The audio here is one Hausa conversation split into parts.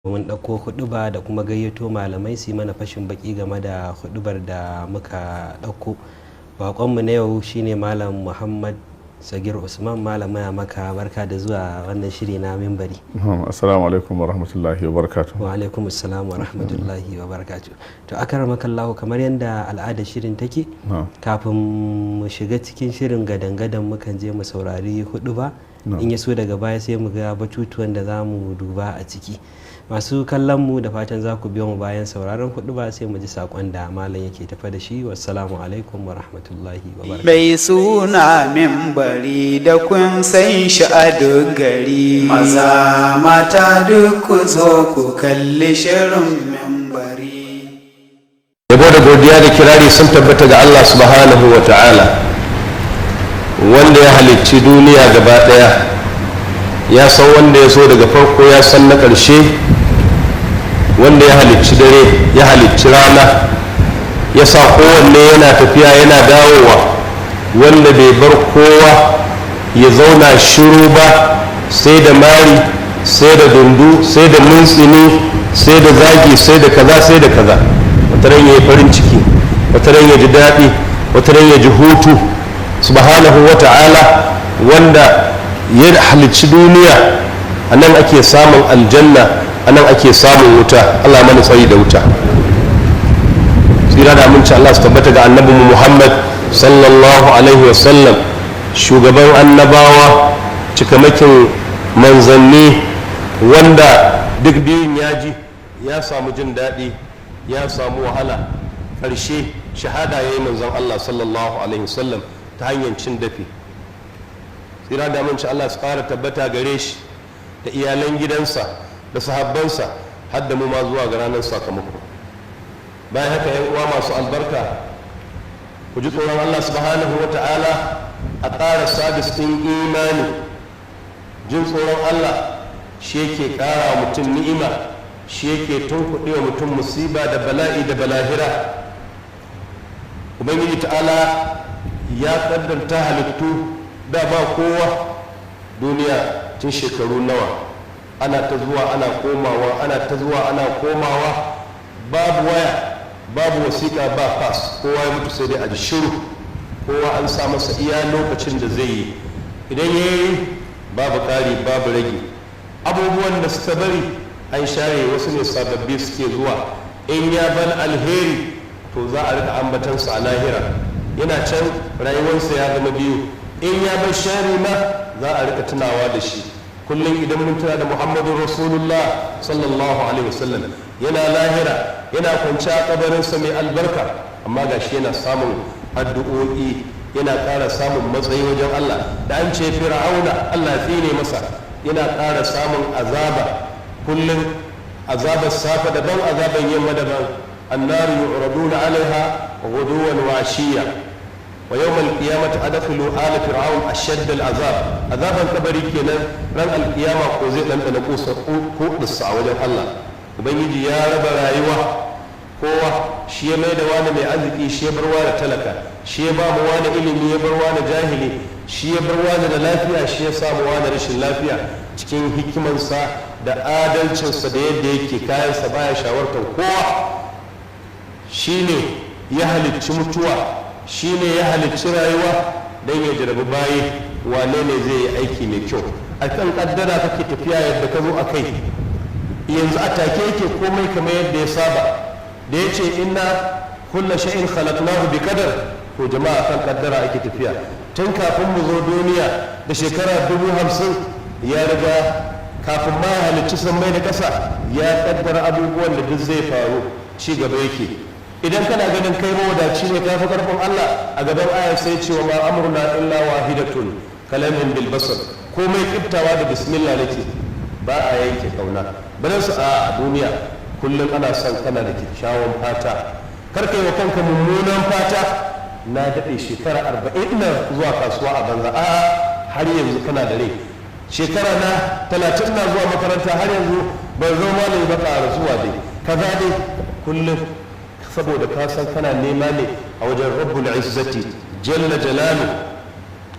mun ɗauko huɗuba da kuma gayyato malamai su yi mana fashin baki game da huɗubar da muka ɗauko. Baƙonmu na yau shine Malam Muhammad Sagir Usman. Malam ya maka barka da zuwa wannan shiri na Minbari. Assalamu alaikum wa rahmatullahi wa barakatuh. Wa alaikum assalam wa rahmatullahi wa barakatuh. To akramakallahu, kamar yadda al'adar shirin take, kafin mu shiga cikin shirin gadan-gadan mukan je mu saurari huɗuba, in ya so daga baya sai mu ga batutuwan da za mu duba a ciki. Masu kallon mu da fatan za ku biyo mu bayan sauraron huɗuba sai mu ji saƙon da malam yake tafa da shi. Wassalamu alaikum wa rahmatullahi wa barakatuh. Bai suna Minbari da kun san shi a duk gari, maza mata duk ku zo ku kalli shirin Minbari. Yabo da godiya da kirari sun tabbata ga Allah subhanahu wa ta'ala, wanda ya halicci duniya gaba ɗaya, ya san wanda ya so daga farko, ya san na ƙarshe, wanda ya halicci dare, ya halicci rana, ya sa kowanne yana tafiya yana dawowa, wanda bai bar kowa ya zauna shiru ba, sai da mari, sai da dundu, sai da muntsini, sai da zagi, sai da kaza, sai da kaza. Wataran ya yi farin ciki, wataran ya ji daɗi, wataran ya ji hutu. Subhanahu wa ta'ala, wanda ya halicci duniya, a nan ake samun aljanna, a nan ake samun wuta. Allah mana tsayi da wuta. Tsira da aminci Allah su tabbata ga annabinmu Muhammad sallallahu alaihi wasallam, shugaban annabawa, cikamakin manzanni, wanda duk biyun ya ji, ya samu jin daɗi, ya samu wahala, ƙarshe shahada ya yi manzan Allah sallallahu alaihi wasallam ta hanyar cin dafi. Tsira da aminci Allah su ƙara tabbata gare shi da iyalan gidansa da sahabbansa, har da mu ma zuwa ga ranar sakamako. Bayan haka yan uwa masu albarka, ku ji tsoron Allah subhanahu wa ta'ala, a ƙara sabis ɗin imani. Jin tsoron Allah shi yake ƙara wa mutum ni'ima, shi yake tunkuɗe wa mutum musiba da bala'i da balahira. Ubangiji ta'ala ya ƙaddarta halittu da ba kowa duniya tun shekaru nawa, ana ta zuwa ana komawa, ana ta zuwa ana komawa, babu waya, babu wasiƙa, ba fas, kowa ya mutu sai dai a ji shiru, kowa an sa masa iya lokacin da zai yi. Idan ya yi babu ƙari babu rage. Abubuwan da suka bari an share, wasu ne sababbi suke zuwa. In ya bar alheri to za a rika ambatansa a lahira, yana can rayuwarsa ya zama biyu. In ya bar shari ma za a rika tunawa da shi. Kullum idan mun tuna da Muhammadu Rasulullah sallallahu alaihi wasallam, yana lahira, yana kwanci a kabarinsa mai albarka, amma ga shi yana samun addu'o'i, yana ƙara samun matsayi wajen Allah. Da an ce fir'auna, Allah tsine masa, yana ƙara samun azaba. Kullum azabar safa daban, azabar yamma daban. Annaru yu'raduna alaiha ghuduwan wa ashiya, wa yawmal qiyamati adkhilu ala fir'aun ashadda al'azab. Azaban kabari kenan, ran alkiyama ko zai dandana ko dissa a wajen Allah. Ubangiji ya raba rayuwa, kowa shi ya mai da wani mai arziki, shi ya bar wani talaka, shi ya ba mu wani ilimi, ya bar wani jahili, shi ya bar wani da lafiya, shi ya samu wani rashin lafiya. Cikin hikimansa da adalcinsa da yadda yake kayansa baya shawartar kowa. Shi ne ya halicci mutuwa, shi ne ya halicci rayuwa don ya jarabi bayi wane ne zai yi aiki mai kyau. A kan kaddara kake tafiya yadda ka zo a kai, yanzu a take yake komai kamar yadda ya saba. Da ya ce inna kulla sha'in khalaqnahu bi qadar, to jama'a kan kaddara ake tafiya. Tun kafin mu zo duniya da shekara 50,000 ya riga, kafin ma ya halicci sammai da ƙasa, ya kaddara abubuwan da duk zai faru. Ci gaba yake. Idan kana ganin kai mawadaci ne, ka fi karfin Allah, a gaban ayar sai ce wa ma amruna illa wahidatun kalamin bil basar, komai kiftawa da bismillah nake, ba a yanke kauna. Bayan su a duniya kullum ana son kana da kyakkyawan fata, kar kai wa kanka mummunan fata. Na daɗe shekara 40 ina zuwa kasuwa a banza, a har yanzu kana da rai. Shekara na 30 na zuwa makaranta, har yanzu ban zo malami ba, ƙara zuwa dai kaza dai kullum, saboda ka san kana nema ne a wajen rabbul izzati jalla jalalu.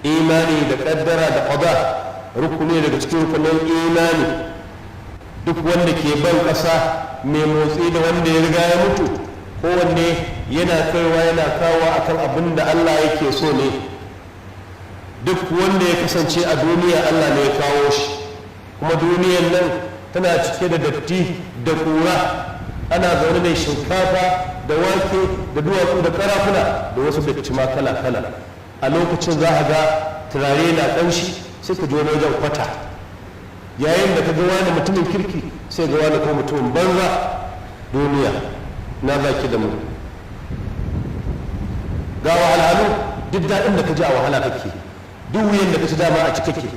Imani da kaddara da qada rukuni daga cikin rukunin imani. duk wanda ke ban ƙasa mai motsi da wanda ya riga ya mutu kowanne yana kaiwa yana kawo akan abin da Allah yake so ne. Duk wanda ya kasance a duniya Allah ne ya kawo shi, kuma duniyan nan tana cike da datti da ƙura. Ana zaune da shinkafa da wake da duwatsu da karafuna da wasu datti ma kala-kala. A lokacin za a ga turare na ƙanshi sai ka ji wani wajen kwata, yayin da ka ga wani mutumin kirki sai ga wani ko mutumin banza. Duniya na zaki da mu ga wahalhalu, duk daɗin da ka ji a wahala kake, duk wuyan da ka ci dama a ciki kake.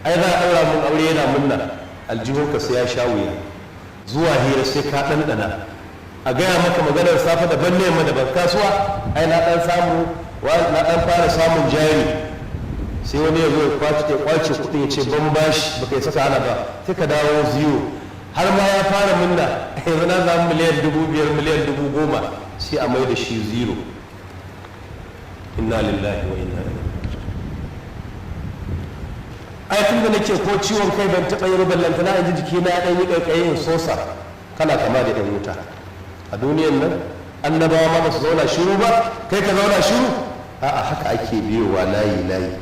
Ai za a ɗaura mun aure yana munna, aljihunka sai ya sha wuya, zuwa hira sai ka ɗanɗana, a gaya maka maganar safe daban ne yamma daban. Kasuwa ai na ɗan fara samun jari, sai wani ya zo ya kwace kuɗin ya ce ban bashi baka yi saka ana ba, sai ka dawo zero. Har ma ya fara munna yanzu na samu miliyan 5,000 miliyan 10,000 sai a mai da shi zero. Inna lillahi wa inna ilaihi. Ai tun da nake ko ciwon kai ban taɓa yi ballanta na ji jiki na ɗan yi ƙaiƙayin sosa, kana kama da ɗan wuta. A duniyan nan annabawa ma ba su zauna shiru ba, kai ka zauna shiru? A'a, haka ake biyowa layi layi.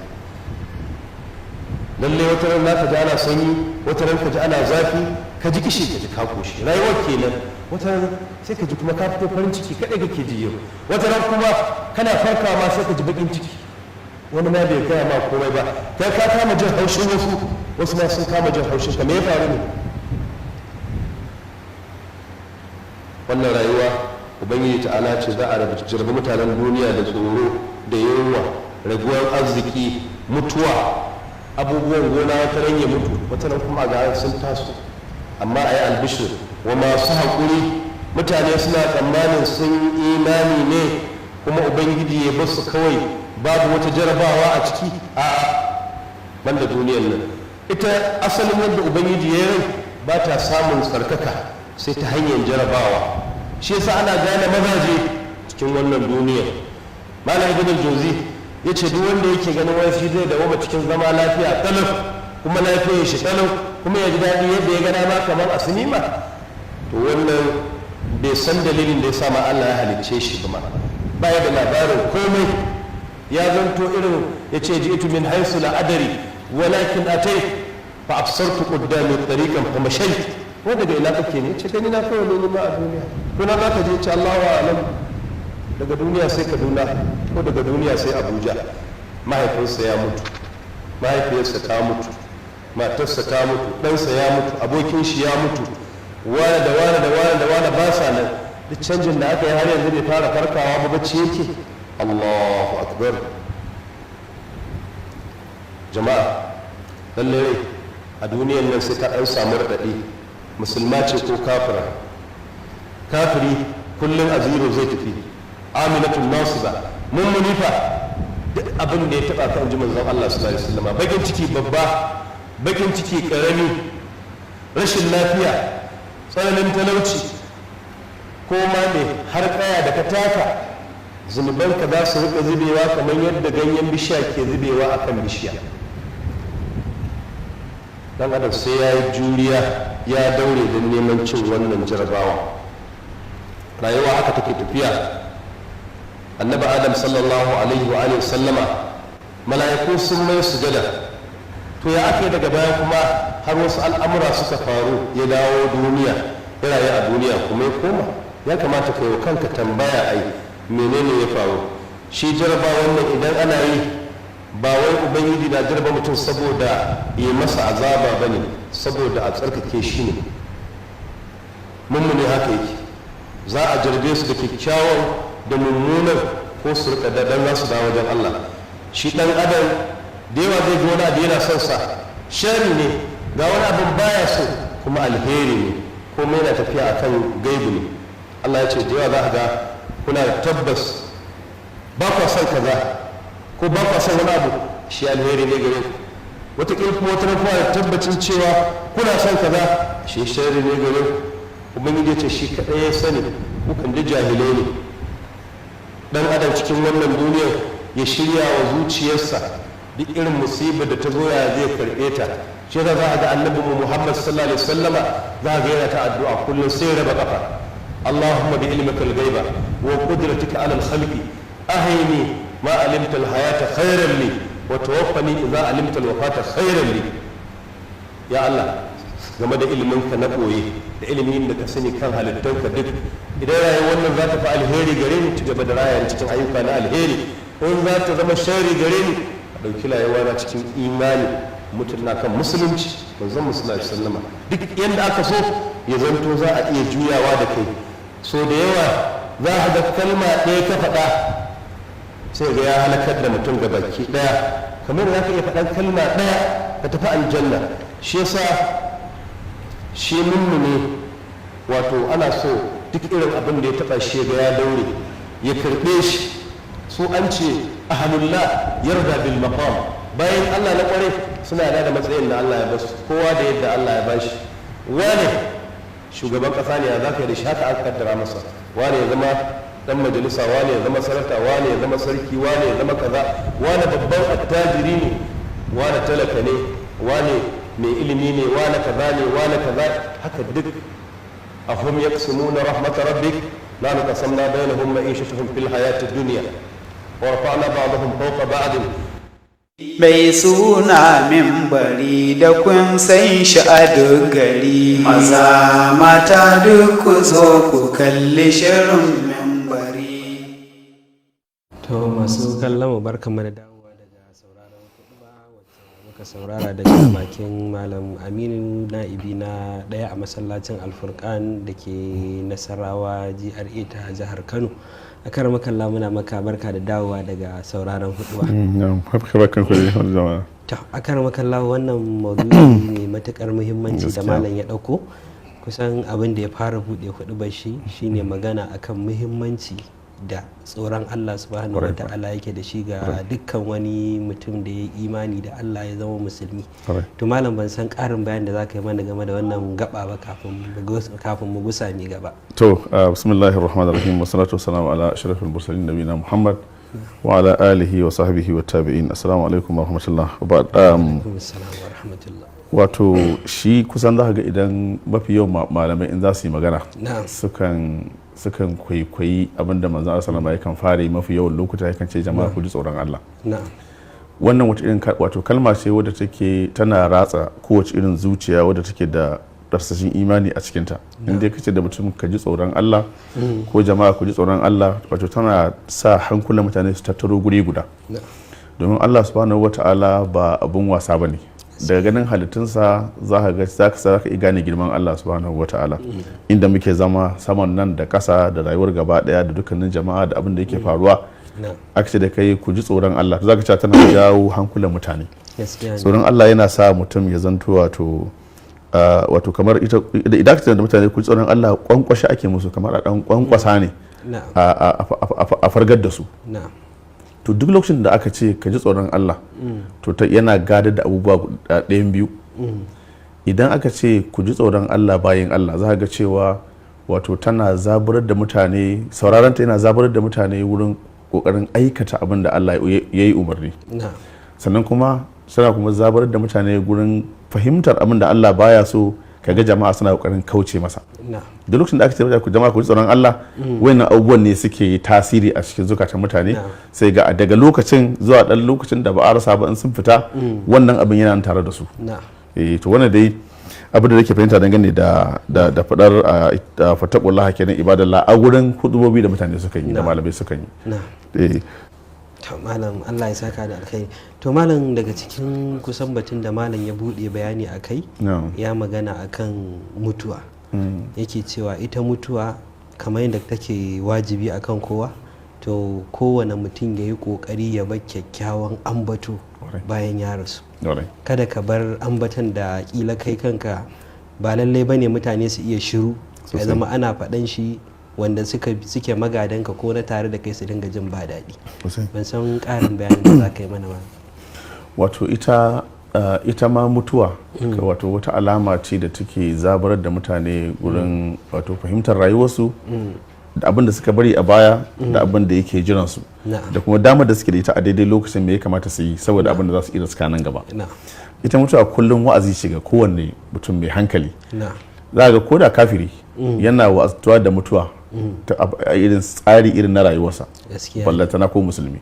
Lallai wata ran naka ji ana sanyi, wata ran ka ji ana zafi, ka ji kishi ka ji ka koshi. Rayuwar kenan. Wata ran sai ka ji kuma ka fito farin ciki kaɗai kake ji yau. Wata ran kuma kana farkawa ma sai ka ji baƙin ciki. Wani ma bai gaya ma komai ba, kai ka kama jin haushin wasu ma sun kama jin haushin ka. Me ya faru ne? Wannan rayuwa ubangiji ta'ala ce za a jarbi mutanen duniya da tsoro da yunwa, raguwar arziki, mutuwa, abubuwan gona wata ran ya mutu, wata ran kuma ga sun taso. Amma a yi albishir wa masu haƙuri, mutane suna tsammanin sun imani ne kuma ubangiji ya basu kawai babu wata jarabawa a ciki. A banda duniyar nan, ita asalin yadda ubangiji ya yi ba ta samun tsarkaka sai ta hanyar jarabawa. Shi yasa ana gane mazaje cikin wannan duniyar. Malam Ibn al-Jawzi ya ce duk wanda yake ganin wani shi zai dawo cikin zama lafiya talaf, kuma lafiyar shi talaf, kuma ya ji daɗi yadda ya gana ma kamar a sinima, to wannan bai san dalilin da ya sa ma Allah ya halicce shi ba, baya da labarin komai. Ya zanto irin ya ce ji itu min haisu la adari walakin atai fa absartu qaddami tariqan fa mashayt. Ko daga ina kake ne? Ce gani na kawai ne ma a duniya. Ko na zaka je ce Allahu a'lam. Daga duniya sai Kaduna, ko daga duniya sai Abuja. Mahaifinsa ya mutu, mahaifiyarsa ta mutu, matarsa ta mutu, ɗansa ya mutu, abokin shi ya mutu, wane da wane da wane da wane ba sa nan. Duk canjin da aka yi har yanzu bai fara farkawa ba, bacci yake. Allahu akbar. Jama'a lallai a duniyan nan sai ta ɗan samu raɗaɗi, musulma ce ko kafira. Kafiri kullum a zero zai tafi, aminatun nasiba. Mummuni fa duk abin da ya taɓa kan ji manzon Allah sallallahu alaihi wasallam, bakin ciki babba, bakin ciki karami, rashin lafiya, tsananin talauci, ko ma ne har kaya da ka taka, zunubanka za su rika zubewa kamar yadda ganyen bishiya ke zubewa a kan bishiya. Dan adam sai ya yi juriya, ya daure don neman cin wannan jarabawa. Rayuwa haka take tafiya. Annabi Adam sallallahu alaihi wa alihi sallama, mala'iku sun mai sujada. To ya aka yi daga baya kuma har wasu al'amura suka faru, ya dawo duniya, ya rayu a duniya kuma ya koma. Ya kamata ka yi wa kanka tambaya ai menene ya faru. Shi jaraba wannan idan ana yi ba wai ubangiji na jaraba mutum saboda yi masa azaba ba ne, saboda a tsarkake shi ne. Mummune haka yake, za a jarbe su da kyakkyawan da mummunan ko su rika da dan za su dawo wajen Allah. Shi dan adam da yawa zai ga wani abu yana son sa, shari ne, ga wani abin baya so kuma alheri ne, kuma yana tafiya akan gaibu ne. Allah ya ce da yawa za a ga kuna da tabbas ba kwa son kaza ko ba kwa son wani abu, shi alheri ne gare ku. Wataƙila kuma wata kuma da tabbacin cewa kuna son kaza, shi shari ne gare ku. Ubangiji ya ce shi kaɗai ya sani, kukan ji jahilai ne. Dan adam cikin wannan duniyar ya shirya wa zuciyarsa duk irin musibar da ta zo ya zai karɓe ta, shi za a ga annabi Muhammad sallallahu alaihi wasallama za ga yana ta addu'a kullum sai ya raba kafa Allahumma bi ilmikal ghaiba wa qudratika ala al-khalqi ahini ma alimta al-hayata khayran li wa tawaffani idha alimta al-wafata khayran li ya Allah game da iliminka na koyi da ilimin da ka sani kan halittunka duk idan rayuwar wannan za ta fi alheri gare ni ci gaba da raya cikin ayyuka na alheri in za ta zama shari gare ni a ɗauki rayuwa na cikin imani mutum na kan musulunci manzon musulunci sallama duk yadda aka so ya zanto za a iya juyawa da kai so da yawa za a ga kalma ɗaya ka faɗa sai ga ya halakar da mutum ga baki ɗaya kamar za ka iya faɗan kalma ɗaya ka tafi aljanna shi yasa shi mummune wato ana so duk irin abin da ya taba shi ga ya daure ya karbe shi su an ce ahlullah yarda bil maqam bayan Allah na kware suna da matsayin da Allah ya basu kowa da yadda Allah ya bashi wane shugaban kasa ne ya zaka yi da shi haka aka kaddara masa wane ya zama dan majalisa wane ya zama sarauta wane ya zama sarki wane ya zama kaza wane babban attajiri ne wane talaka ne wane mai ilimi ne wane kaza ne wane kaza haka duk ahum yaqsimuna rahmat rabbik la naqsamna bainahum ma'ishatuhum fil hayatid dunya wa rafa'na ba'dahum fawqa ba'd mai suna mimbari da kun san shi a duk gari maza mata duk ku zo ku kalli shirin mimbari. To masu kallon mu barkanmu da dawowa daga sauraron kuɗuba wacce muka saurara daga bakin malam Aminu na'ibi na ɗaya a masallacin Alfurkan da ke Nasarawa GRA ta jihar Kano. A kar makalla muna maka barka da dawowa daga sauraron kuɗuba. A kar makalla wannan maudu'i ne matukar muhimmanci da malam ya ɗauko. Kusan abin da ya fara buɗe kuɗubar shi shine magana akan muhimmanci da tsoron Allah subhanahu wa ta'ala yake da shi ga dukkan wani mutum da ya imani da Allah ya zama musulmi. To malam ban san karin bayan da za ka yi mana game da wannan gaba ba kafin mu gusa mi gaba. To bismillahir rahmanir rahim wa salatu wassalamu ala ashrafil mursalin nabiyina Muhammad wa ala alihi wa sahbihi wa tabi'in. Assalamu alaikum wa rahmatullah. Wato shi kusan za ka ga idan mafi yawan malamai in za su yi magana sukan kwaikwayi abinda manzo Allah sallallahu alaihi wasallam yakan fara mafi yawan lokuta yakan ce jama'a ku ji tsoron Allah. Wannan wata irin wato kalma ce wadda take tana ratsa kowace irin zuciya wadda take da darsashin imani a cikinta. Inda kace da mutum ka ji tsoron Allah ko jama'a ku ji tsoron Allah wato tana sa hankulan mutane su tattaro guri guda. Domin Allah subhanahu wataala ba abun wasa bane. Daga ganin halittunsa za ka iya gane girman Allah subhanahu wa ta'ala inda muke zama saman nan da ƙasa da rayuwar gaba ɗaya da dukkanin jama'a da abin da yake faruwa aka ce da kai ku ji tsoron Allah za ka ce tana jawo hankulan mutane. Tsoron Allah yana sa mutum ya zanto wato kamar idan ka da mutane ku ji tsoron Allah kwankwashe ake musu kamar a ɗan kwankwasa ne a fargar da su. To duk lokacin da aka ce ka ji tsoron Allah to yana gada da abubuwa ɗayan biyu. Idan aka ce ku ji tsoron Allah bayan Allah za ga cewa wato tana zaburar da mutane sauraranta yana zaburar da mutane wurin kokarin aikata abin da Allah ya yi umarni, sannan kuma zaburar da mutane wurin fahimtar abin da Allah baya so kaga jama'a suna kokarin kauce masa. Da lokacin da aka ce jama'a ku ji tsoron Allah wayannan abubuwan ne suke tasiri a cikin zukatan mutane sai ga daga lokacin zuwa dan lokacin da ba a rasa ba in sun fita wannan abin yana tare da su. To wannan dai abin da nake fahimta dangane da fadar fataqullaha kenan ibadallah a gurin hudubobi da mutane suka yi da malamai suka yi. To malam Allah ya saka da alkai. To malam daga cikin kusan batun da malam ya bude bayani a kai ya magana akan mutuwa. Yake cewa ita mutuwa kamar yadda take wajibi akan kowa, to kowane mutum ya yi kokari ya bar kyakkyawan ambato bayan ya rasu. Kada ka bar ambatan da kila kai kanka ba lallai bane mutane su iya shiru ya zama ana faɗan shi wanda suke magadanka ko na tare da kai su dinga jin ba daɗi. Ban san ƙarin bayanin da za ka yi mana ba. Wato ita ma mutuwa wato wata alama ce da take zabarar da mutane wurin wato fahimtar rayuwarsu da abin da suka bari a baya da abin da yake jiransu da kuma damar da suke da ita a daidai lokacin da ya kamata su yi saboda abin da za su iya riska nan gaba. ita mutuwa kullum wa'azi ce ga kowanne mutum mai hankali. na za ga ko da kafiri yana wa'azuwa da mutuwa a irin tsari irin na rayuwarsa, gaskiya ballantana ko musulmi.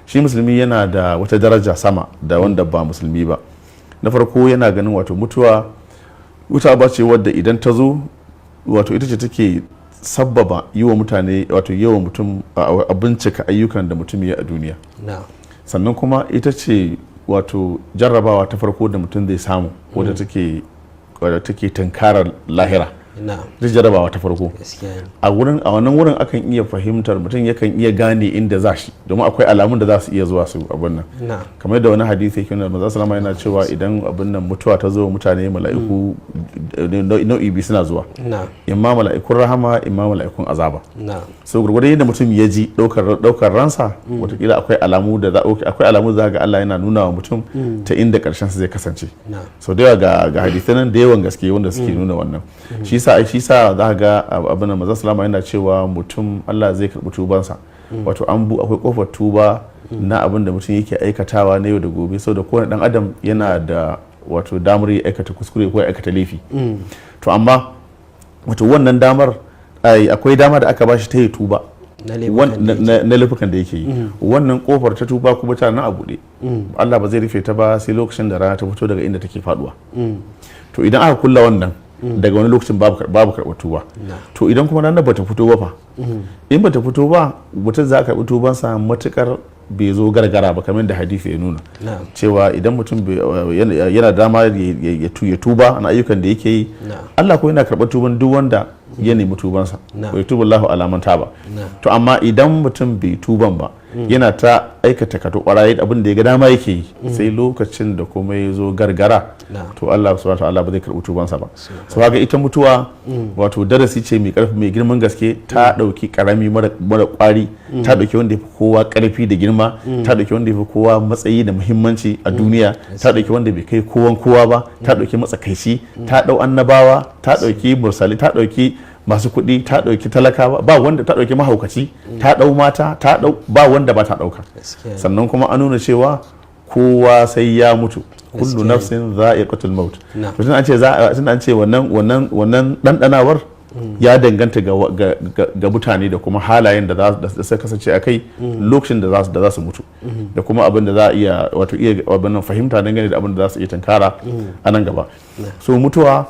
Shi musulmi yana da wata daraja sama da wanda ba musulmi ba. Na farko yana ganin wato mutuwa ba ce wadda idan ta zo wato ita ce take sabbaba yi wa mutane wato yi wa mutum a bincika ayyukan da mutum ya a duniya. na Sannan kuma ita ce wato jarrabawa ta farko da mutum zai samu wadda take tunkarar lahira. na Ita jarrabawa ta farko. gaskiya ne. A wannan wurin akan iya fahimtar mutum yakan iya gane inda za shi, domin akwai alamun da za su iya zuwa su abin nan. na Kamar da wani hadisi yake nuna manzo sallama yana cewa idan abin nan mutuwa ta zo mutane mala'iku nau'i biyu suna zuwa, na imma mala'ikun rahama imma mala'ikun azaba. na So gurgurdan yadda mutum ya ji daukar ransa, watakila akwai alamu da za ga Allah yana nuna wa mutum ta inda karshen sa zai kasance. na So da yawa ga hadisai nan da yawan gaske wanda suke nuna wannan. Shi sa za ga abin da manzo sallama yana cewa mutum Allah zai karbi tubansa. Wato akwai kofar tuba na abin da mutum yake aikatawa na yau da gobe, saboda kowane dan adam yana da wato damar ya aikata kuskure ko ya aikata laifi. To amma wato wannan damar akwai dama da aka bashi ta yi tuba na laifukan da yake yi. Wannan kofar ta tuba kuma tana nan a buɗe. Allah ba zai rufe ta ba sai lokacin da rana ta fito daga inda take faduwa. To idan aka kulla wannan daga wani lokacin babu karɓar tuba. To idan kuma ranar bata fito ba fa, in bata fito ba mutum za a karɓi tubansa matukar bai zo gargara ba, kamar da hadisi ya nuna cewa idan mutum yana dama ya tuba na ayyukan da yake yi, Allah ko yana karɓar tuban duk wanda ya nemi tubansa, wa yatubu Allahu ala man taba. To amma idan mutum bai tuban ba yana ta aikata kato ƙwarayi abin da ya ga dama yake yi, sai lokacin da kuma ya zo gargara to Allah subhanahu wa ta'ala ba zai karɓi tubansa ba. So haka ita mutuwa wato darasi ce mai ƙarfi mai girman gaske. Ta ɗauki ƙarami mara ƙwari, ta ɗauki wanda ya fi kowa ƙarfi da girma, ta ɗauki wanda ya fi kowa matsayi da muhimmanci a duniya, ta ɗauki wanda bai kai kowa ba, ta ɗauki matsakaici, ta ɗau annabawa, ta ɗauki mursali, ta ɗauki masu kuɗi, ta ɗauki talakawa, ba wanda ta ɗauki mahaukaci, ta ɗau mata, ba wanda ba ta ɗauka. Sannan kuma an nuna cewa kowa sai ya mutu, kullu nafsin za'iqatul maut. To tun an ce wannan ɗanɗanawar ya danganta ga mutane da kuma halayen da suka kasance a kai lokacin da za su mutu, da kuma abin da za a iya abin fahimta dangane da abin da za su iya tankara a nan gaba. So mutuwa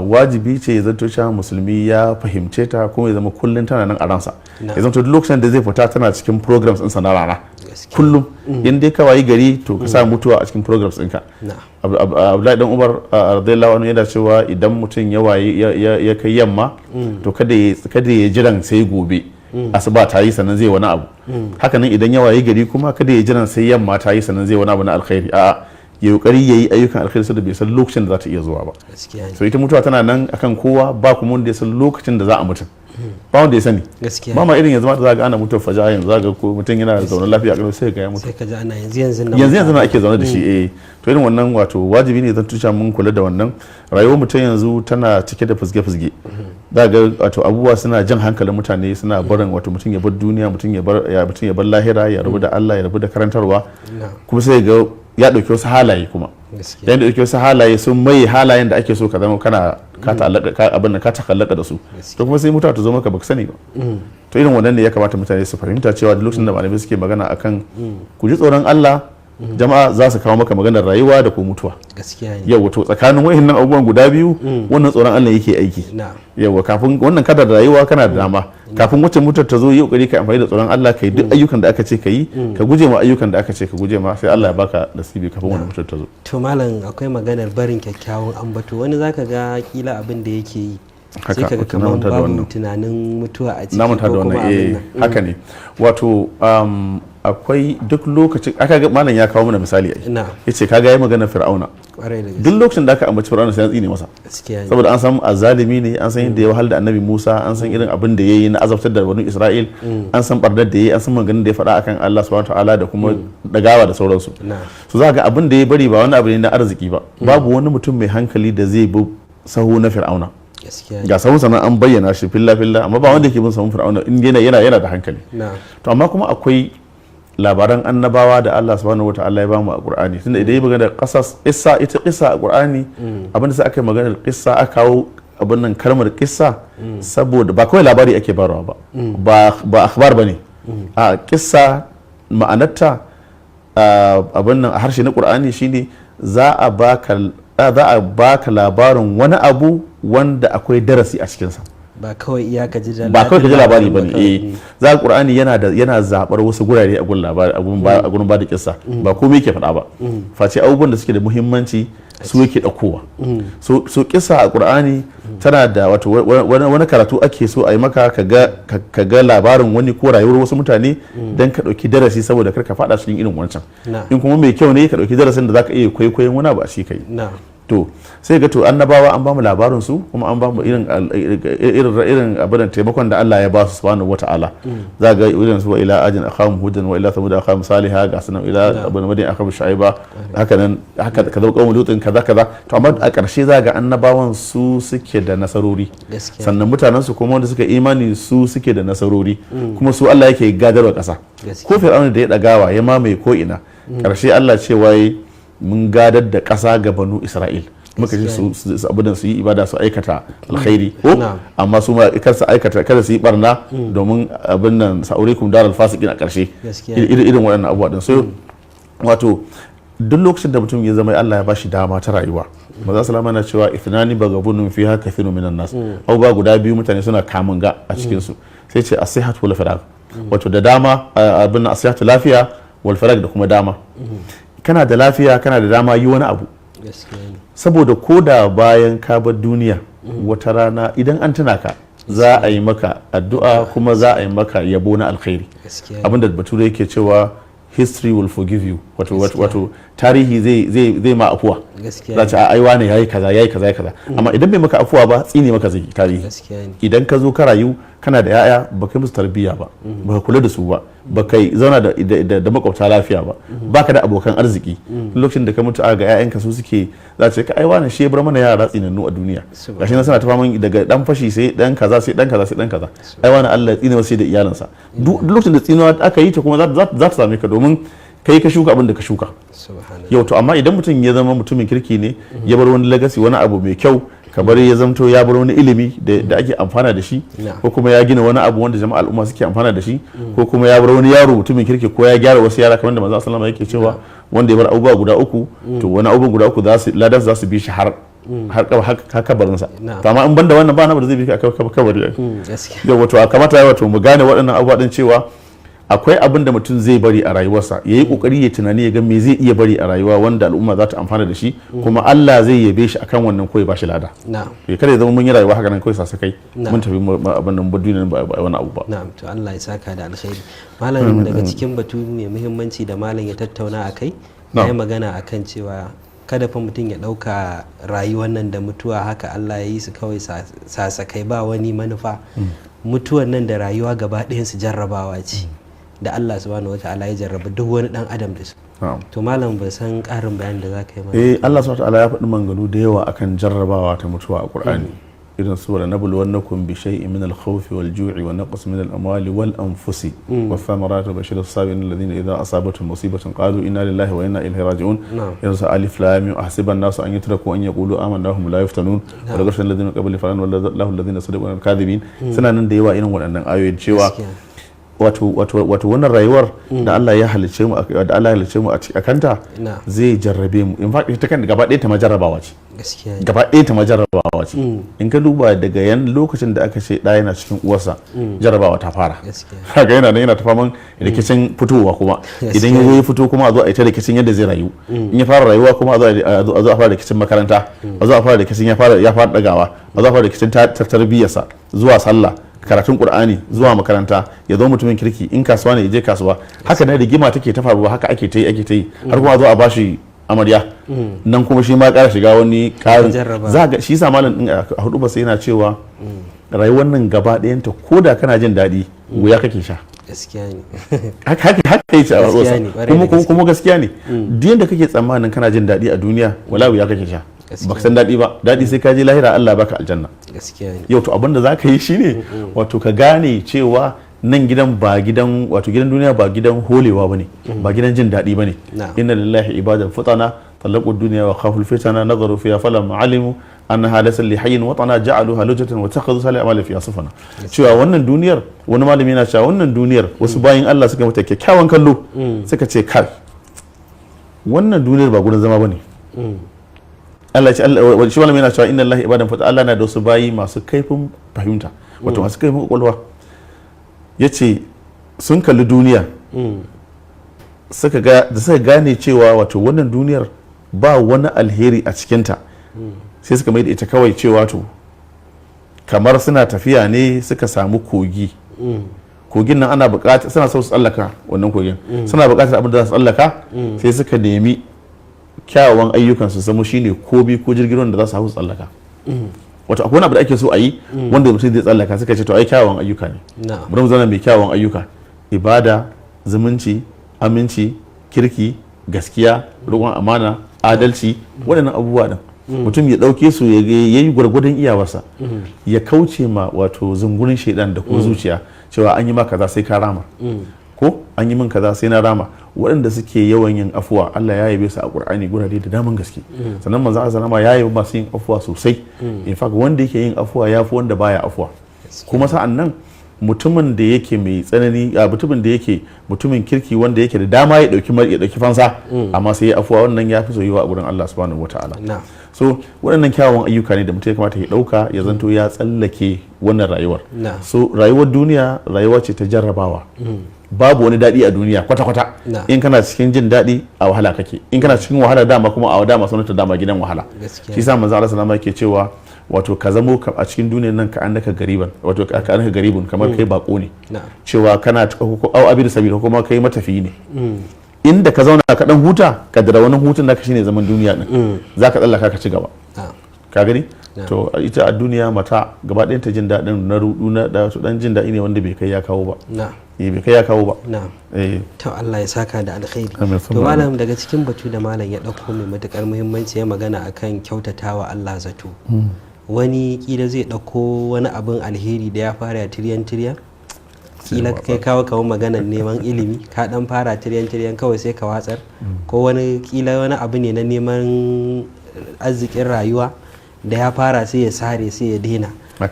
wajibi ce ya zanto cewa musulmi ya fahimce ta kuma ya zama kullum tana nan a ransa. Ya zanto duk lokacin da zai fita tana cikin programs ɗinsa na rana kullum. In dai ka wayi gari to ka sa mutuwa a cikin programs ɗinka. Abdullahi dan Umar radiyallahu anhu yana cewa idan mutum ya kai yamma to kada ya jiran sai gobe asuba ta yi sannan zai wani abu. Hakanan idan ya wayi gari kuma kada ya jiran sai yamma ta yi sannan zai wani abu na alkhairi. A'a, ya kokari ya yi ayyukan alkhairi da bai san lokacin da za ta iya zuwa ba. So ita mutuwa tana nan akan kowa, ba kuma wanda ya san lokacin da za a mutu, ba wanda ya sani. Ba ma irin yanzu ma za ga ana mutuwar faja yanzu, za ga ko mutum yana zaune lafiya a sai ga ya mutu, sai ka ji ana yanzu na ake zaune da shi. To irin wannan wato wajibi ne zan tusha mun kula da wannan. Rayuwar mutum yanzu tana cike da fusge-fusge. Za ga wato abubuwa suna jan hankalin mutane, suna barin wato mutum ya bar duniya, mutum ya bar lahira, ya rabu da Allah, ya rabu da karantarwa, kuma sai ga ya dauki wasu halaye kuma yayin da dauki wasu halaye sun mai halayen da ake so ka zama kana ka takallaka da su, to kuma sai mutuwa ta zo maka baka sani ba. To irin wannan ne ya kamata mutane su fahimta cewa da lokacin da malamai suke magana akan ku ji tsoron Allah, jama'a za su kawo maka maganar rayuwa da ko mutuwa. Yau to tsakanin wayannan abubuwan guda biyu wannan tsoron Allah yake aiki. Yau kafin wannan kadar rayuwa kana da dama, kafin wacce mutuwar ta zo yi kokari ka amfani da tsoron Allah, kai duk ayyukan da aka ce ka yi, ka guje ma ayyukan da aka ce ka guje ma, sai Allah ya baka nasibi kafin wannan mutuwar ta zo. To malam, akwai maganar barin kyakkyawan ambato. Wani zaka ga kila abin da yake yi sai kaga kamar babu tunanin mutuwa a ciki ko kuma abin nan. Haka ne. Wato akwai duk lokacin aka ga malam ya kawo mana misali yace kaga yayi magana Fir'auna. Duk lokacin da aka ambaci Fir'auna sai ya tsine masa, saboda an san azalimi ne, an san yadda ya wahal da Annabi Musa, an san irin abin da yayi na azabtar da banu Isra'il, an san bardar da yayi, an san maganar da ya faɗa akan Allah subhanahu wataala da kuma dagawa da sauransu. So za ga abin da ya bari ba wani abu ne na arziki ba. Babu wani mutum mai hankali da zai bi sahu na Fir'auna. Ga sahun sanan an bayyana shi filla amma ba wanda yake bin sahun Fir'auna in yana da hankali. To amma kuma akwai labaran annabawa da Allah subhanahu wataala ya bamu a Qur'ani tunda idan yi magana qasas ita qissa a Qur'ani abinda sai aka yi magana qissa aka kawo abin nan kalmar qissa saboda ba kawai labari ake barawa ba akhbar bane a qissa ma'anarta abin nan a harshe na Qur'ani shine za a baka labarin wani abu wanda akwai darasi a cikinsa ba kawai iyaka ji labari ba ne. Za ka Qur'ani yana zabar wasu gurare a gun labari a gurin ba da kissa ba komai yake faɗa ba face abubuwan da suke da muhimmanci su yake ɗaukowa. So kissa a Qur'ani tana da wato wani karatu ake so a yi maka ka ga labarin wani ko rayuwar wasu mutane don ka ɗauki darasi saboda kar ka faɗa cikin irin wancan. In kuma mai kyau ne ka ɗauki darasin da za ka iya kwaikwayon wani abu a shi kai. To sai ga to annabawa an bamu labarin su kuma an bamu irin abin da taimakon da Allah ya ba su subhanahu wata'ala. Za ga irin su wa ila ajin akhahum hudan wa ila thamud akhahum salihah ga sanan ila abin madin akhahum shu'aiba haka kaza qawmu lutin kaza to amma a ƙarshe za ga annabawan su suke da nasarori sannan mutanen su kuma wanda suka imani su suke da nasarori kuma su Allah yake gadarwa ƙasa ko fir'auna da ya dagawa ya mamaye ko ina ƙarshe Allah ce wai mun gadar da ƙasa ga banu Isra'il muka ce su abudan su yi ibada su aikata alkhairi ko amma su ma kar su aikata kada su yi barna domin abin nan sa'urikum daral fasiqin a ƙarshe irin waɗannan abubuwa din so wato duk lokacin da mutum ya zama Allah ya bashi dama ta rayuwa maza salama na cewa ithnani bagabunun fiha kathirun minan nas abubuwa guda biyu mutane suna kamun ga a cikin su sai ce as-sihhatu wal farag wato da dama abin as-sihhatu lafiya wal farag da kuma dama kana da lafiya kana da dama yi wani abu saboda ko da bayan ka bar duniya wata rana idan an tuna ka za a yi maka addu'a kuma za a yi maka yabo na alkhairi abinda bature yake cewa history will forgive you wato tarihi zai ma afuwa za ta aiwa ne yayi kaza amma idan bai maka afuwa ba tsine maka zai tarihi idan ka zo ka rayu kana da yaya ba kai musu tarbiyya ba ba kula da su ba kai zauna da makwabta lafiya ba baka da abokan arziki lokacin da ka mutu ga yayanka su suke za ta ka aiwa ne shi bar mana yara tsinannu a duniya gashi na suna ta faman daga dan fashi sai dan kaza sai dan kaza sai dan kaza aiwa ne Allah ya tsine wasu da iyalansa duk lokacin da tsinewa aka yi ta kuma za ta same ka domin kai ka shuka abin da ka shuka yau to amma idan mutum ya zama mutumin kirki ne ya bar wani legacy wani abu mai kyau kamar ya zamto ya bar wani ilimi da ake amfana da shi ko kuma ya gina wani abu wanda jama'a al'umma suke amfana da shi ko kuma ya bar wani yaro mutumin kirki ko ya gyara wasu yara kamar da manzo sallallahu alaihi wasallam yake cewa wanda ya bar abubuwa guda uku to wani abubuwa guda uku ladan za su bi shi har kabarinsa to amma in banda wannan ba na da zai bi ka kabari yau wato kamata ya wato mu gane waɗannan abubuwa din cewa akwai abin da mutum zai bari a rayuwarsa ya yi kokari ya tunani ya ga me zai iya bari a rayuwa wanda al'umma za ta amfana da shi kuma Allah zai yabe shi akan wannan ko ya bashi lada kada ya zama mun yi rayuwa haka nan kawai sasakai mun tafi abin nan duniya ba wani abu ba na'am to Allah ya saka da alkhairi malam daga cikin batu mai muhimmanci da malam ya tattauna akai ya yi magana akan cewa kada fa mutum ya ɗauka rayuwar nan da mutuwa haka Allah ya yi su kawai sasakai ba wani manufa mutuwan nan da rayuwa gaba ɗayan su jarrabawa ce da Allah subhanahu wata'ala ya jarraba duk wani dan adam da su to malam ban san karin bayanin da zaka yi mana Allah subhanahu wata'ala ya faɗi manganu da yawa akan jarrabawa ta mutuwa a Qur'ani irin su wala nabluwannakum bi shay'in min al-khawfi wal-ju'i wa naqs min al-amwali wal-anfusi wath-thamarati wa bashir as-sabirin alladhina idha asabatuhum musibatun qalu inna lillahi wa inna ilayhi raji'un irin su alif lam mim ahsiban nasu an yutraku an yaqulu amanna wa hum la yuftanun wa laqad alladhina qabla falan wallahu alladhina sadaqu al-kadhibin suna nan da yawa irin waɗannan ayoyin cewa wato wannan rayuwar da Allah ya halice mu a kanta zai jarrabe mu in fact ita kan gaba ɗaya ta majarrabawa ce gaba ɗaya ta majarrabawa ce in ka duba daga lokacin da aka ce ɗaya yana cikin uwarsa jarrabawa ta fara haka yana ta faman rikicin fitowa kuma idan ya fito kuma a zo a ita rikicin yadda zai rayu in ya fara rayuwa kuma a zo a fara rikicin makaranta a zo a fara rikicin ya fara dagawa a zo a fara rikicin tarbiyyarsa zuwa sallah karatun Qur'ani zuwa makaranta ya zo mutumin kirki in kasuwa ne ya je kasuwa haka ne rigima take ta faruwa haka ake ta yi har kuma zo a bashi amarya nan kuma shi ma ƙara shiga wani ƙarin za ga shi sa malam din a hudu ba sai yana cewa rayuwar nan gaba ɗayanta ko da kana jin daɗi wuya kake sha gaskiya ne haka yace a kuma gaskiya ne duk yanda kake tsammanin kana jin daɗi a duniya wala wuya kake sha baka san daɗi ba daɗi sai ka je lahira Allah baka aljanna yau to abinda za ka yi shine wato ka gane cewa nan gidan ba gidan wato gidan duniya ba gidan holewa bane ba gidan jin daɗi bane inna lillahi ibadan futana talaqu dunya wa khaful fitana nazaru fiha falam alimu annaha laysa li hayyin watana ja'aluha lujatan wa takhadhu salih amali fiha sufana cewa wannan duniyar wani malami yana cewa wannan duniyar wasu bayin Allah suka mata kyakkyawan kallo suka ce kai wannan duniyar ba gurin zama bane Allah ya ce shi malami yana cewa inna lillahi ibadan futana Allah na da wasu bayi masu kaifin fahimta wato masu kaifin kwakwalwa yace sun kalli duniya da suka gane cewa wato wannan duniyar ba wani alheri a cikinta sai suka mai da ita kawai cewa to kamar suna tafiya ne suka samu kogi kogin nan ana bukata suna so su tsallaka wannan kogin suna bukatar abin da za su tsallaka sai suka nemi kyawawan ayyukan su zama shine kobi ko jirgin da za su hau su tsallaka wato akwai wani abu da ake so a yi wanda mutum zai tsallaka suka ce to ai kyawawan ayyuka ne bari mu zana mai kyawawan ayyuka ibada zumunci aminci kirki gaskiya riƙon amana adalci waɗannan abubuwa din mutum ya ɗauke su ya yi gwargwadon iyawarsa ya kauce ma wato zungurin shaidan da ko zuciya cewa an yi ma kaza sai ka rama ko an yi min kaza sai na rama waɗanda suke yawan yin afuwa Allah ya yabe su a Qur'ani gurare da daman gaske sannan manzo Allah ya yabe masu yin afuwa sosai in fact wanda yake yin afuwa yafi wanda baya afuwa kuma sa'an nan mutumin da yake mai tsanani mutumin da yake mutumin kirki wanda yake da dama ya dauki fansa amma sai ya afuwa wannan ya fi soyuwa a gurin Allah subhanahu wataala so waɗannan kyawawan ayyuka ne da mutum ya kamata ya dauka ya zanto ya tsallake wannan rayuwar so rayuwar duniya rayuwa ce ta jarrabawa babu wani daɗi a duniya kwata-kwata in kana cikin jin daɗi a wahala kake in kana cikin wahala dama kuma a dama sunanta dama gidan wahala shi sa manzo Allah sallallahu alaihi wasallam yake cewa wato ka zamo a cikin duniyar nan ka annaka gariban wato ka annaka garibun kamar kai bako ne cewa kana au abin sabila kuma kai matafiyi ne inda ka zauna ka dan huta kadara wani hutun naka shine zaman duniya din zaka tsallaka ka ci gaba ka gani to ita a duniya mata gaba ɗayan ta jin daɗin na rudu na da su dan jin daɗi ne wanda bai kai ya kawo ba bai kai ya kawo ba to Allah ya saka da alkhairi to malam daga cikin batu da malam ya dauko mai matukar muhimmanci ya magana akan kyautatawa Allah zato wani kila zai dauko wani abin alheri da ya fara tiryan kila kai kawo maganar neman ilimi ka dan fara tiryan kawai sai ka watsar ko wani kila wani abu ne na neman arzikin rayuwa da ya fara sai ya sare sai ya daina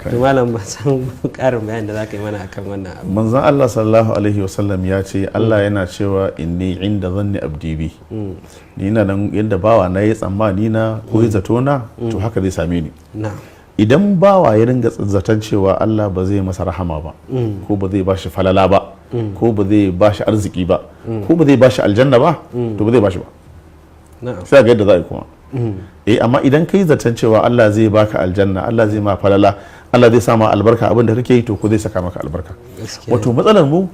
to malam ba san karin bayan da zaka yi mana akan wannan abu manzon Allah sallallahu alaihi wasallam ya ce Allah yana cewa inni inda zanni abdi bi ni ina nan yadda bawa na yi tsammani na ko zato na to haka zai same ni idan bawa ya ringa zaton cewa Allah ba zai masa rahama ba ko ba zai bashi falala ba ko ba zai bashi arziki ba ko ba zai bashi aljanna ba to ba zai bashi ba sai ga yadda za a yi kuma amma idan kai zaton cewa Allah zai baka aljanna Allah zai ma falala Allah zai sa ma albarka abin da kake yi to ko zai saka maka albarka wato matsalar mu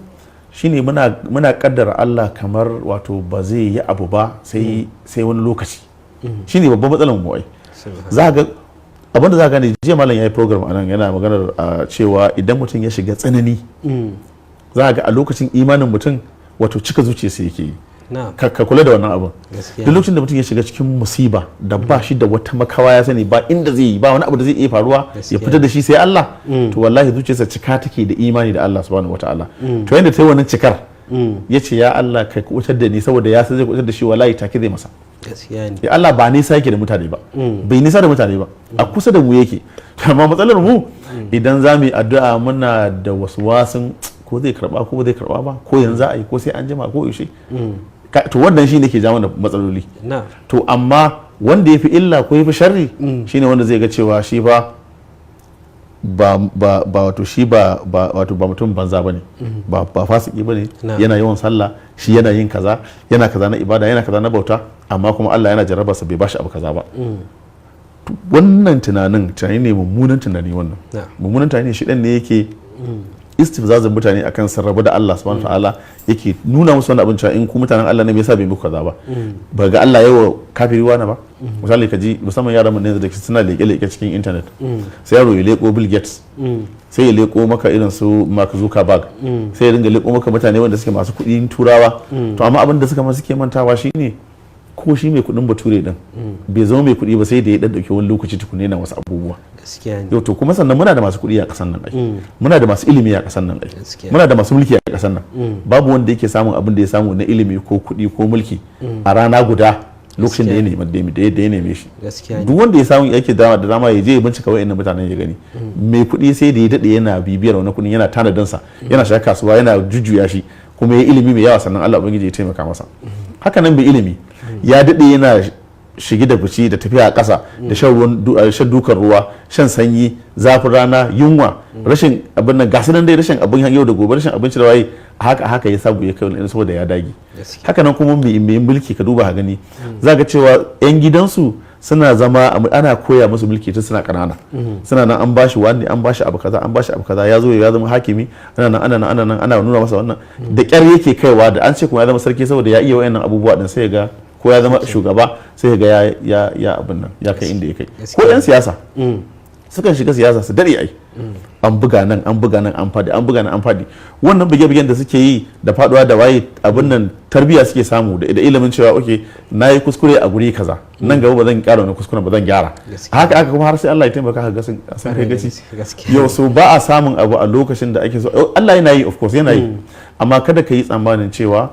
shine muna kaddara Allah kamar wato ba zai yi abu ba sai wani lokaci shine babban matsalar mu ai za ga abinda za ka gane jiya malam yayi program anan yana maganar cewa idan mutum ya shiga tsanani za ga a lokacin imanin mutum wato cika zuciyarsa yake yi ka kula da wannan abin duk lokacin da mutum ya shiga cikin musiba da ba shi da wata makawa ya sani ba inda zai yi ba wani abu da zai iya faruwa ya fitar da shi sai Allah to wallahi zuciyarsa cika take da imani da Allah subhanahu wataala to yanda ta yi wannan cikar ya ce ya Allah ka kubutar da ni saboda ya san zai kubutar da shi wallahi take zai masa ya Allah ba nisa yake da mutane ba bai nisa da mutane ba a kusa da mu yake amma matsalar mu idan za mu yi addu'a muna da waswasin ko zai karba ko ba zai karba ba ko yanzu a yi ko sai an jima ko yaushe to wannan shi ne ke ja mana matsaloli to amma wanda ya fi illa ko ya fi sharri shine wanda zai ga cewa shi ba wato shi ba mutum banza bane ba fasiki bane yana yawan sallah shi yana yin kaza yana kaza na ibada yana kaza na bauta amma kuma Allah yana jarraba sa bai bashi abu kaza ba wannan tunani ne mummunan tunani wannan mummunan tunani shi dan ne yake istifzazin mutane akan sarrafa da Allah subhanahu wataala yake nuna musu wani abin cewa in ku mutanen Allah ne me yasa bai muku kaza ba ga Allah yawa kafiri wani ba misali ka ji musamman yaran mu ne da suna leke cikin internet sai yaro ya leko Bill Gates sai ya leko maka irin su Mark Zuckerberg sai ya dinga leko maka mutane wanda suke masu kuɗin turawa to amma abin da suke mantawa shine ko shi mai kuɗin bature din bai zama mai kuɗi ba sai da ya ɗauki wani lokaci tukune na wasu abubuwa. Yau to kuma sannan muna da masu kuɗi a ƙasar nan muna da masu ilimi a ƙasar nan muna da masu mulki a ƙasar nan babu wanda yake samun abin da ya samu na ilimi ko kuɗi ko mulki a rana guda lokacin da ya neme shi. Duk wanda ya samu yake da dama ya je ya bincika wa'annan mutanen ya gani mai kuɗi sai da ya daɗe yana bibiyar wani kuɗin yana tanadinsa yana shiga kasuwa yana jujjuya shi kuma ya ilimi mai yawa sannan Allah ubangiji ya taimaka masa. Haka nan bai ilimi ya daɗe yana shige da fice da tafiya a ƙasa da shan dukan ruwa, shan sanyi, zafin rana, yunwa, rashin abin nan gasu nan dai rashin abin yau da gobe, rashin abinci da waye haka ya sabu ya kai wani saboda ya dage. Haka nan kuma mai mulki ka duba ka gani za ga cewa 'yan gidansu suna zama ana koya musu mulki tun suna ƙanana suna nan an bashi wani an bashi abu kaza an bashi abu kaza ya zo ya zama hakimi ana nuna masa wannan da ƙyar yake kaiwa da an ce kuma ya zama sarki saboda ya iya wayannan abubuwa din sai ga ko ya zama shugaba sai ga ya abin nan ya kai inda ya kai. Ko 'yan siyasa sukan shiga siyasa su dare ai an buga nan an fadi wannan bige-bigen da suke yi da faduwa da waye abin nan tarbiyya suke samu da ilimin cewa oke na yi kuskure a guri kaza nan gaba ba zan ƙara wani kuskuren ba zan gyara haka kuma har sai Allah ya taimaka ka ga sun kai gaci. Yau so ba a samun abu a lokacin da ake so Allah yana yi of course yana yi amma kada ka yi tsammanin cewa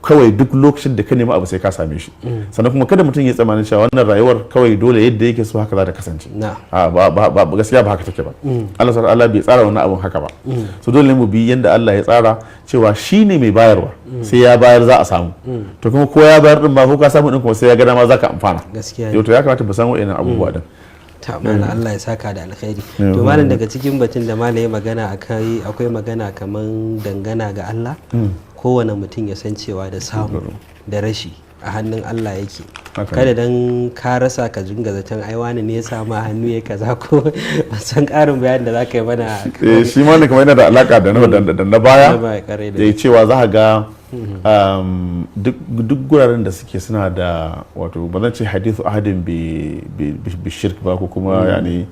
kawai duk lokacin da ka nemi abu sai ka same shi sannan kuma kada mutum ya tsammanin cewa wannan rayuwar kawai dole yadda yake so haka za ta kasance ba gaskiya ba haka take ba. Allah subhanahu Allah bai tsara wannan abun haka ba so dole ne mu bi yanda Allah ya tsara cewa shine mai bayarwa sai ya bayar za a samu to kuma ko ya bayar din ba ko ka samu din kuma sai ya ga dama za ka amfana. Yau to ya kamata mu san wa'annan abubuwa din. Malam Allah ya saka da alkhairi. To malam daga cikin batun da malam ya magana akwai magana kaman dangana ga Allah kowane mutum ya san cewa da samu da rashi a hannun Allah yake kada dan ka rasa ka jinga zaton ai wani ne ya samu hannu ya kaza ko san karin bayanin da zaka yi mana. Shi ma ne kamar yana da alaka da na baya da cewa za ga duk guraren da suke suna da wato ba zan ce hadithu ahadin bi shirk ba ko kuma yani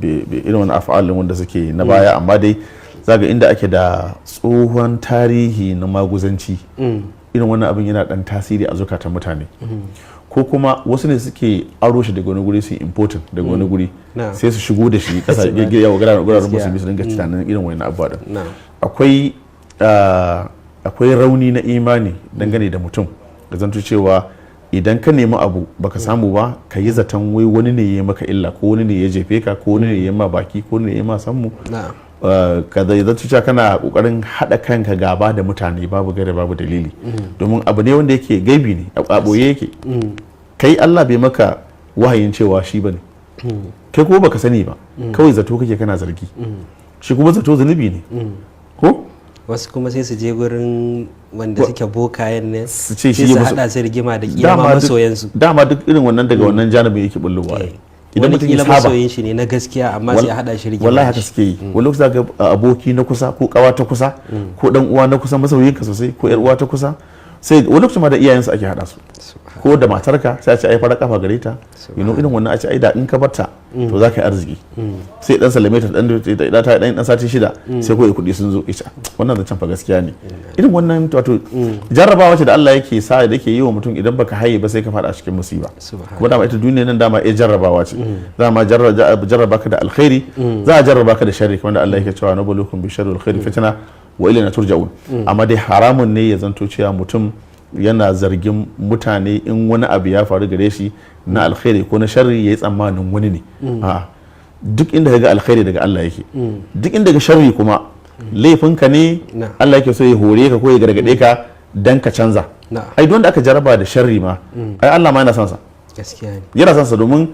irin wani af'alin wanda suke na baya amma dai zaga inda ake da tsohon tarihi na maguzanci irin wannan abin yana dan tasiri a zukatan mutane ko kuma wasu ne suke aro shi daga wani guri su important daga wani guri sai su shigo da shi kasa yawa guraren musulmi su dinga tunanin irin wani abuwa din akwai rauni na imani dangane da mutum da zanto cewa idan ka nemi abu baka samu ba ka yi zaton wai wani ne ya maka illa ko wani ne ya jefe ka ko wani ne ya ma baki ko wani ne ya ma sammu ka zai cewa kana kokarin hada kanka gaba da mutane babu gare babu dalili domin abu ne wanda yake gaibi ne a boye yake kai Allah bai maka wahayin cewa shi bane kai kuma baka sani ba kawai zato kake kana zargi shi kuma zato zunubi ne ko wasu kuma sai su je gurin wanda suke bokayen ne su ce shi su hada su rigima da kiyama masoyansu dama duk irin wannan daga wannan janibin yake bullowa idan mutum ya saba masoyin shi ne na gaskiya amma sai hada shi rigima wallahi haka suke yi wani lokaci zaka aboki na kusa ko kawa ta kusa ko dan uwa na kusa masoyinka sosai ko yar uwa ta kusa sai wani lokaci ma da iyayensu ake hada su ko da matarka sai a ce ai fara kafa gare ta irin wannan a ce ai da in ka barta to za ka yi arziki sai dan salame ta dan sati 6 sai ko kudi sun zo ita wannan zancen fa gaskiya ne irin wannan wato jarrabawa ce da Allah yake sa da yake yi wa mutum idan baka haye ba sai ka fada cikin musiba kuma dama ita duniya nan dama jarrabawa ce za ma jarraba ka da alkhairi za a jarraba ka da sharri kamar da Allah yake cewa nabluukum bi sharri wal khairi fitna wa ilayna turja'un amma dai haramun ne ya zanto cewa mutum yana zargin mutane in wani abu ya faru gare shi na alkhairi ko na sharri ya yi tsammanin wani ne duk inda ka ga alkhairi daga Allah yake duk inda ga sharri kuma laifinka ne Allah yake so ya hore ka ko ya gargade ka dan ka canza ai don da aka jaraba da sharri ma ai Allah ma yana son sa yana son sa domin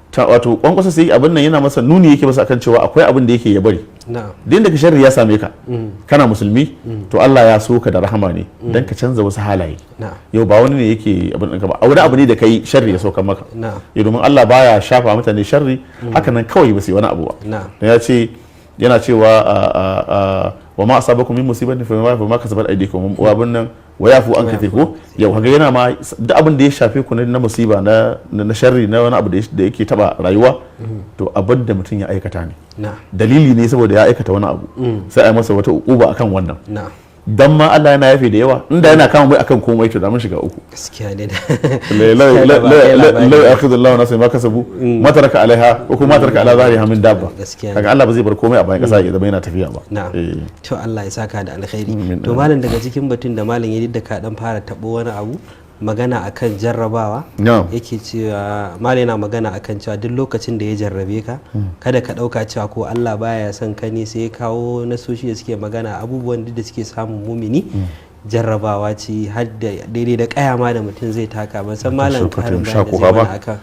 wato kwankwasa sai abin nan yana masa nuni yake masa akan cewa akwai abin da yake ya bari din da ka sharri ya same ka kana musulmi to Allah ya so ka da rahama ne dan ka canza wasu halaye yau ba wani ne yake abin ɗinka ba a wani abu ne da kai sharri ya sauka maka yau domin Allah baya shafa mutane sharri haka nan kawai ba su yi wani abu ba ya ce yana cewa wa ma asabakum min musibatin fa ma kasabat aydikum wa abin nan wa yafu an kace ko yau kaga yana ma duk abin da ya shafe ku na musiba na sharri na wani abu da yake taba rayuwa to abin da mutum ya aikata ne dalili ne saboda ya aikata wani abu sai a yi masa wata ukuba akan wannan dan ma Allah yana yafe da yawa inda yana kama mai akan komai to da mun shiga uku gaskiya ne la akhidullahu nafsan ma kasabu ma taraka alaiha ko kuma taraka ala zahriha min dabba kaga Allah ba zai bar komai a bayan kasa ya zama yana tafiya ba. Na'am. To Allah ya saka da alkhairi. To malam daga cikin batun da malam ya da ka dan fara tabo wani abu magana akan jarrabawa yake cewa malam yana magana akan cewa duk lokacin da ya jarrabe ka kada ka dauka cewa ko Allah baya son ka ne, sai ya kawo nasoshi da suke magana abubuwan da suke samun mumini jarrabawa ce har da daidai da kaya ma da mutum zai taka ban san malam karin bayani da zai mana akan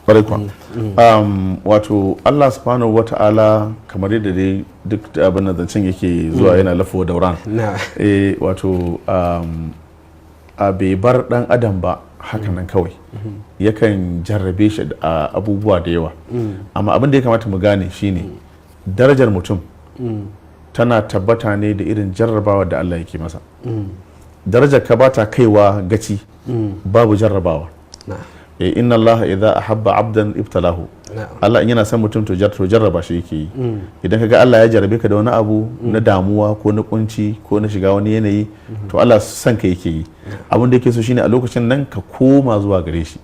barkwa. Wato Allah subhanahu wata'ala kamar yadda dai duk abin da zancen yake zuwa yana lafuwa dauran wato a bai bar dan adam ba hakanan kawai yakan jarrabe shi a abubuwa da yawa, amma abin da ya kamata mu gane shine darajar mutum tana tabbata ne da irin jarrabawa da Allah yake masa. Darajar ka bata kaiwa gaci babu jarrabawa. Inna Allah idza ahabba abdan ibtalahu. Allah in yana son mutum to jarraba shi yake yi. Idan kaga Allah ya jarrabe ka da wani abu na damuwa ko na kunci ko na shiga wani yanayi to Allah son ka yake yi. Abin da yake so shine a lokacin nan ka koma zuwa gare shi.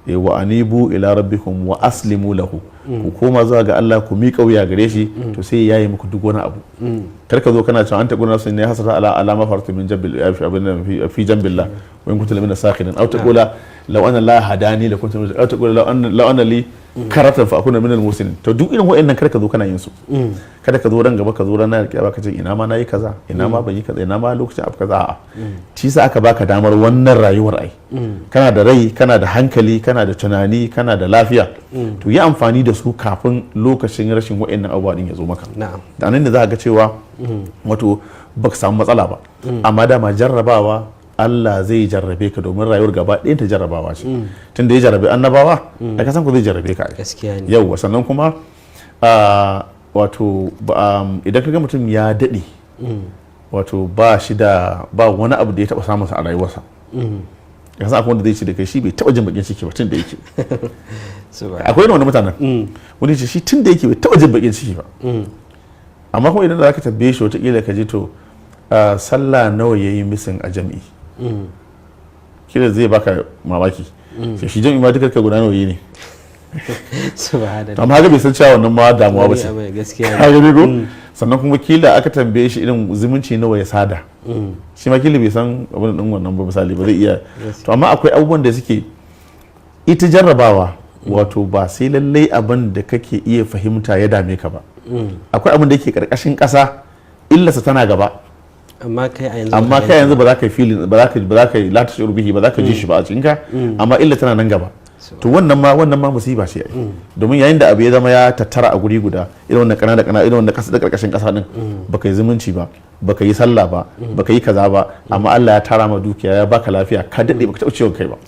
Wa anibu ila rabbikum wa aslimu lahu. Ku koma zuwa ga Allah ku miƙa wuya gare shi to sai ya yi muku duk wani abu. Kar ka zo kana cewa an taqula nafsun ne hasata ala alama fartu min jambil fi jambillah wa in kuntu lamina sakhirin aw taqula law anna la hadani la kuntu aw taqula law anna li karatan fa akuna min al-muslimin. To duk irin wa'annan kar ka zo kana yin su. Kada ka zo ran gaba ka zo ranar kiyama ka ce ina ma nayi kaza, ina ma ban yi kaza, ina ma lokacin abu kaza. A'a shi sa aka baka damar wannan rayuwar ai. Kana da rai, kana da hankali, kana da tunani, kana da lafiya. To yi amfani da su kafin lokacin rashin wa'annan abubuwa din ya zo maka. Da nan da za ka ga cewa wato baka samu matsala ba, amma dama jarrabawa Allah zai jarrabe ka domin rayuwar gaba ɗayan ta jarrabawa ce. Tunda ya jarrabe annabawa a kasan ku zai jarrabe ka. Gaskiya ne. Yauwa sannan kuma wato idan ka ga mutum ya daɗe wato ba wani abu da ya taɓa samunsa a rayuwarsa. Ya san akwai wanda zai ce da kai shi bai taɓa jin bakin ciki ba tun da yake. Akwai wani mutanen wani ce shi tun da yake bai taɓa jin bakin ciki ba. Amma kuma idan za ka tabbe shi wataƙila ka ji to sallah nawa ya yi misin a jami'i. Kila zai baka mamaki. Shi jami'i ma duka guda nawa yi ne. Amma haka bai san cewa wannan ma damuwa ba ce. Sannan kuma kila aka tambaye shi irin zumunci nawa ya sada. Shi ma kila bai san abin din wannan ba misali ba zai iya. To amma akwai abubuwan da suke ita jarrabawa wato ba sai lallai abin da kake iya fahimta ya dame ka ba. Akwai abin da yake karkashin ƙasa illarsa tana gaba. Amma kai yanzu ba za ka yi filin ba za ka yi lata shiru bihi ba za ka ji shi ba a cikinka, amma illa tana nan gaba. To wannan ma musiba ce domin yayin da abu ya zama ya tattara a guri guda irin wannan kana irin wannan kasa da karkashin kasa din baka yi zumunci ba, baka yi sallah ba, baka yi kaza ba, amma Allah ya tara ma dukiya ya baka lafiya ka dade baka taɓa ciwon kai ba.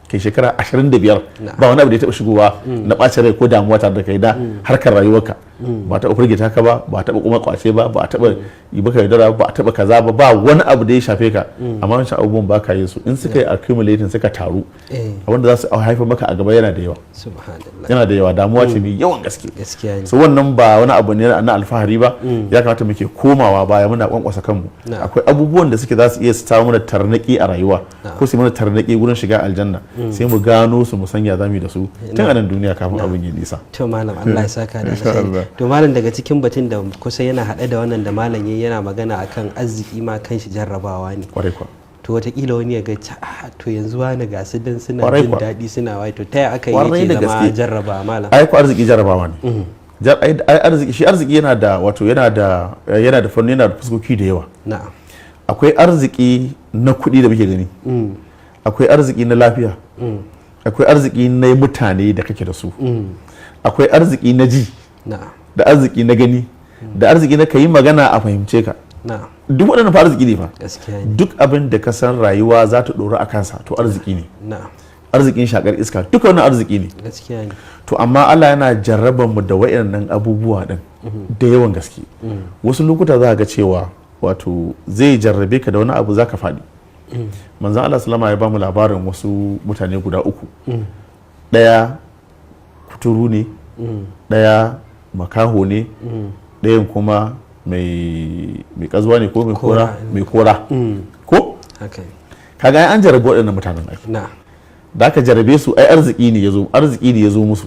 Kai shekara 25 ba wani abu da ya taɓa shigowa na ɓacin rai ko damuwa tare da kai da harkar rayuwarka. Ba taɓa firgita ka ba, ba taɓa kuma kwace ba, ba taɓa yi baka yaudara ba, taɓa kaza ba wani abu da ya shafe ka, amma wancan abubuwan ba ka yi su in suka yi accumulating suka taru wanda za su haifar maka a gaba yana da yawa. Yana da yawa, damuwa ce mai yawan gaske. So wannan ba wani abu ne na alfahari ba, ya kamata muke komawa baya muna kwankwasa kanmu. Akwai abubuwan da suke za su iya su samu mana tarnaki a rayuwa ko su mana tarnaki gurin shiga aljanna, sai mu gano su mu sanya zamu da su tun a nan duniya kafin abin ya nisa. To malam Allah ya saka da alheri. To malam daga cikin batun da kusa yana haɗe da wannan da malam yana magana akan arziki ma kan shi jarrabawa ne. Kwarai kwa. To watakila wani ya ga to yanzu wani ga su dan suna jin daɗi suna wai to ta aka yi yake zama jarrabawa malam. Ai ko arziki jarrabawa ne. Arziki yana da fanni, yana da fuskoki da yawa. Na'am. Akwai arziki na kuɗi da muke gani. Akwai arziki na lafiya. Akwai arziki na mutane da kake da su. Akwai arziki na ji. Da arziki na gani, da arziki na ka yi magana a fahimce ka. Duk waɗannan fa arziki ne fa. Duk abin da ka san rayuwa za ta ɗora a kansa to arziki ne. Arzikin shakar iska duk wannan arziki ne. To amma Allah yana jarrabar mu da waɗannan abubuwa ɗin da yawan gaske. Wasu lokuta za ga cewa wato zai jarrabe ka da wani abu za ka faɗi. Manzon Allah sallama ya ba mu labarin wasu mutane guda uku. Ɗaya kuturu ne, ɗaya makaho ne, ɗayan kuma mai kazuwa ne ko mai kora ko kaga an jarabe waɗannan mutanen ake da aka jarabe su ai arziki ne ya zo musu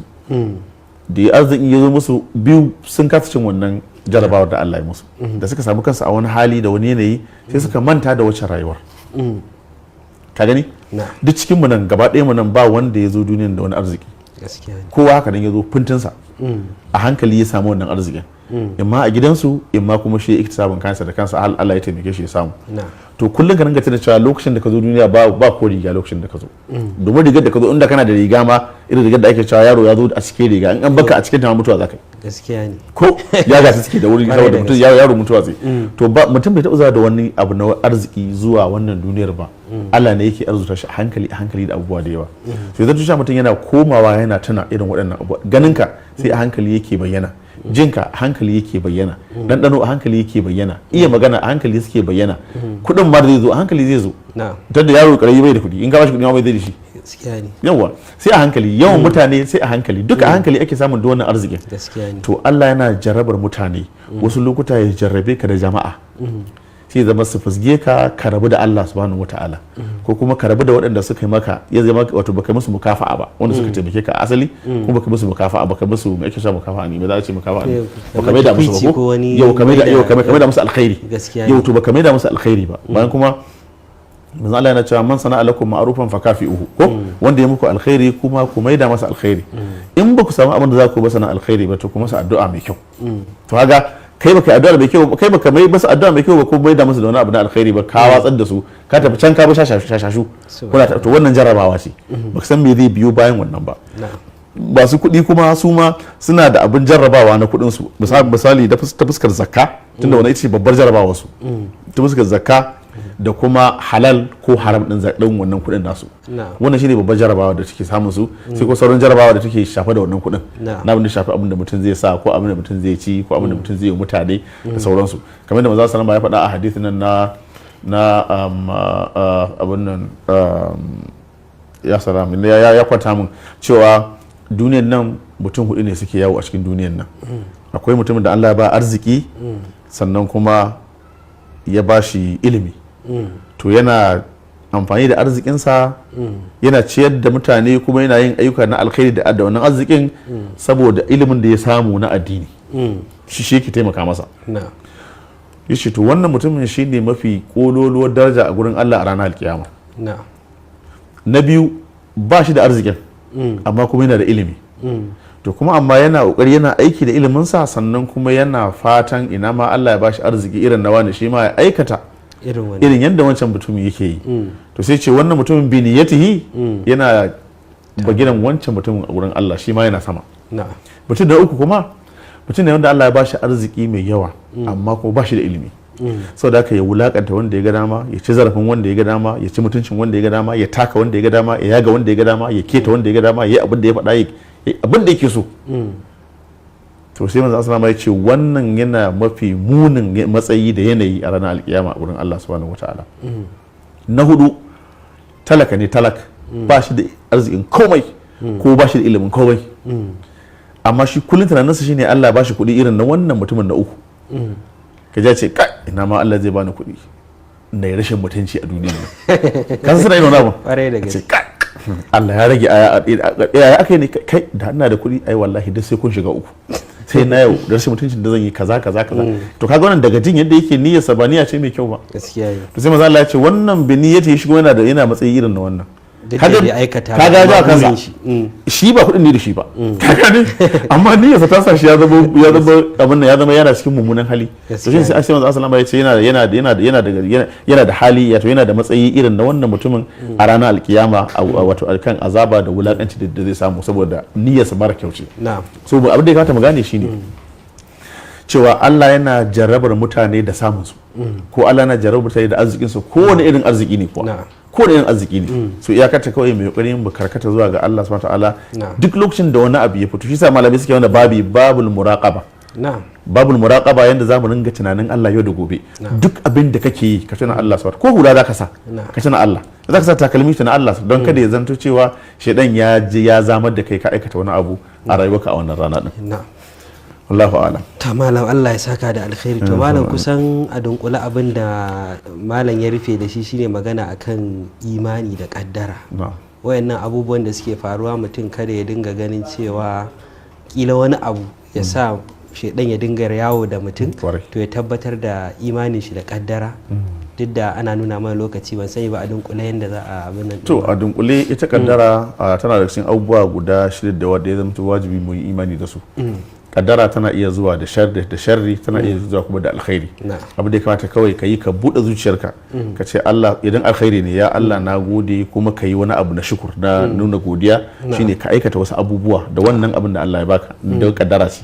da arzikin ya zo musu biyu sun kasa cin wannan jarabawar da Allah ya musu da suka samu kansu a wani hali da wani yanayi sai suka manta da wacce rayuwar ka gani duk cikin mu nan gaba ɗaya mu nan ba wanda ya zo duniyan da wani arziki kowa haka nan ya zo fintinsa a hankali ya samu wannan arzikin imma a gidansu imma kuma shi ya iktisabin kansa da kansa Allah ya taimake shi ya samu to kullum ka dinga tuna cewa lokacin da ka zo duniya ba ko riga lokacin da ka zo domin rigar da ka zo inda kana da riga ma irin rigar da ake cewa yaro ya zo a cikin riga in an baka a cikin ta mutuwa zaka gaskiya ne ko ya ga suke da wuri saboda mutum yaro mutuwa zai to ba mutum bai taɓa zuwa da wani abu na arziki zuwa wannan duniyar ba Allah ne yake arzuta shi a hankali da abubuwa da yawa to idan tusha mutum yana komawa yana tuna irin waɗannan abubuwa ganinka sai a hankali yake bayyana jinka a hankali yake bayyana ɗanɗano a hankali yake bayyana iya magana a hankali suke bayyana kuɗin ma da zai zo a hankali zai zo don da yaro ƙarami bai da kuɗi in ka bashi kuɗi ma bai zai da shi yawa sai a hankali yawan mutane sai a hankali duka a hankali ake samun wannan arzikin to Allah yana jarrabar mutane wasu lokuta ya jarrabe ka da jama'a sai zama su fusge ka rabu da Allah subhanahu wataala ko kuma ka rabu da waɗanda suka yi maka ya zama wato baka musu mukafa'a ba wanda suka taimake ka asali kuma baka musu mukafa'a baka musu me ake cewa mukafa'a ne me za a ce mukafa'a ne baka mai da musu ba ko yau ka mai da musu alkhairi yau to baka mai da musu alkhairi ba bayan kuma manzo Allah yana cewa man sana'a lakum ma'rufan fakafi'uhu ko wanda ya muku alkhairi kuma ku mai da masa alkhairi in ba ku samu abin da za ku ba sana alkhairi ba to ku masa addu'a mai kyau to kaga kai baka addu'a mai kyau kai baka mai masa addu'a mai kyau ba ko bai da masa da wani abu na alkhairi ba ka watsar da su ka tafi can ka bi shashashu kuna to wannan jarabawa ce baka san me zai biyo bayan wannan ba ba su kuɗi kuma su ma suna da abin jarrabawa na kuɗin su misali ta fuskar zakka tunda wannan ita ce babbar jarrabawa su ta fuskar zakka da kuma halal ko haram din wannan kuɗin nasu wannan shine babbar jarabawa da take samun su sai ko sauran jarabawa da take shafa da wannan kuɗin na abin da shafi abin da mutum zai sa ko abin da mutum zai ci ko abin da mutum zai yi mutane da sauransu kamar da manzo sallallahu alaihi wasallam ya faɗa a hadisin nan na abin nan ya salam ya kwanta mun cewa duniyan nan mutum hudu ne suke yawo a cikin duniyan nan akwai mutumin da Allah ya ba arziki sannan kuma ya ba shi ilimi to yana amfani da arzikinsa yana ciyar da mutane kuma yana yin ayyuka na alkhairi da wannan arzikin saboda ilimin da ya samu na addini shi ke taimaka masa yace to wannan mutumin shi ne mafi kololuwar daraja a gurin Allah a ranar alkiyama na biyu ba shi da arzikin amma kuma yana da ilimi to kuma amma yana kokari yana aiki da iliminsa sannan kuma yana fatan ina ma Allah ya bashi arziki irin na wani shi ma ya aikata irin yadda wancan mutumin yake yi to sai ce wannan mutumin bi niyyatihi yana bagiran wancan mutumin a gurin Allah shi ma yana sama mutum da uku kuma mutum ne wanda Allah ya bashi arziki mai yawa amma kuma bashi da ilimi saboda haka ya wulakanta wanda ya ga dama ya ci zarafin wanda ya ga dama ya ci mutuncin wanda ya ga dama ya taka wanda ya ga dama ya yaga wanda ya ga dama ya keta wanda ya ga dama ya yi abin da ya faɗa abin da yake so to sai manzo sallallahu alaihi wasallam ya ce wannan yana mafi munin matsayi da yanayi a ranar alkiyama a wurin Allah subhanahu wataala na hudu talaka ne ba shi da arzikin komai ko ba shi da ilimin komai amma shi kullum tunaninsa shine Allah ba shi kuɗi irin na wannan mutumin na uku ka ja ce kai ina ma Allah zai bani kuɗi na yi rashin mutunci a duniya kan suna yi wani abu ce kai Allah ya rage aya aka yi ne kai da ina da kuɗi ai wallahi duk sai kun shiga uku sai na yau da rashin mutuncin da zan yi kaza to kaga wannan daga jin yadda yake niyyar sa ba niyya ce mai kyau ba gaskiya to sai manzo Allah ya ce wannan bi niyyati shi kuma yana matsayi irin na wannan kaga ga kansa shi ba kudin ne da shi ba kaga ne amma niyyarsa ta sa shi ya zama abin nan ya zama yana cikin mummunan hali to shi sai manzo Allah ya ce yana da hali to yana da matsayi irin na wannan mutumin a ranar alkiyama wato alkan azaba da wulakanci da zai samu saboda niyyarsa mara kyau ce so abin da ya kamata mu gane shine cewa Allah yana jarrabar mutane da samun su ko Allah yana jarrabar mutane da arzikin su kowane irin arziki ne kuwa kowane irin arziki ne so iyakata kawai mai kokarin mu karkata zuwa ga Allah subhanahu wataala duk lokacin da wani abu ya fito shi sa malamai suke wanda babul muraqaba babul muraqaba yanda zamu ringa tunanin Allah yau da gobe duk abin da kake yi ka tuna Allah subhanahu ko hula zaka sa ka tuna Allah zaka sa takalmi tuna Allah don kada ya zanto cewa shedan ya zamar da kai ka aikata wani abu a rayuwarka a wannan rana din wallahu a'lam. ta malam Allah ya saka da alkhairi. To malam kusan a dunkula abin da malam ya rufe da shi shine magana akan imani da kaddara. Wayannan abubuwan da suke faruwa mutum kada ya dinga ganin cewa kila wani abu ya sa shedan ya dinga yawo da mutum, to ya tabbatar da imanin shi da kaddara. Duk da ana nuna mana lokaci, ban sani ba a dunkule yadda za a abin nan. To a dunkule ita kaddara tana da cikin abubuwa guda 6 da wanda ya zama wajibi mu yi imani da su. Kaddara tana iya zuwa da sharri, tana iya zuwa kuma da alkhairi. Abin da ya kamata kawai ka yi, ka buɗe zuciyarka ka ce Allah, idan alkhairi ne, ya Allah na gode, kuma ka yi wani abu na shukur, na nuna godiya, shine ka aikata wasu abubuwa da wannan abin da Allah ya baka, da kaddara ce.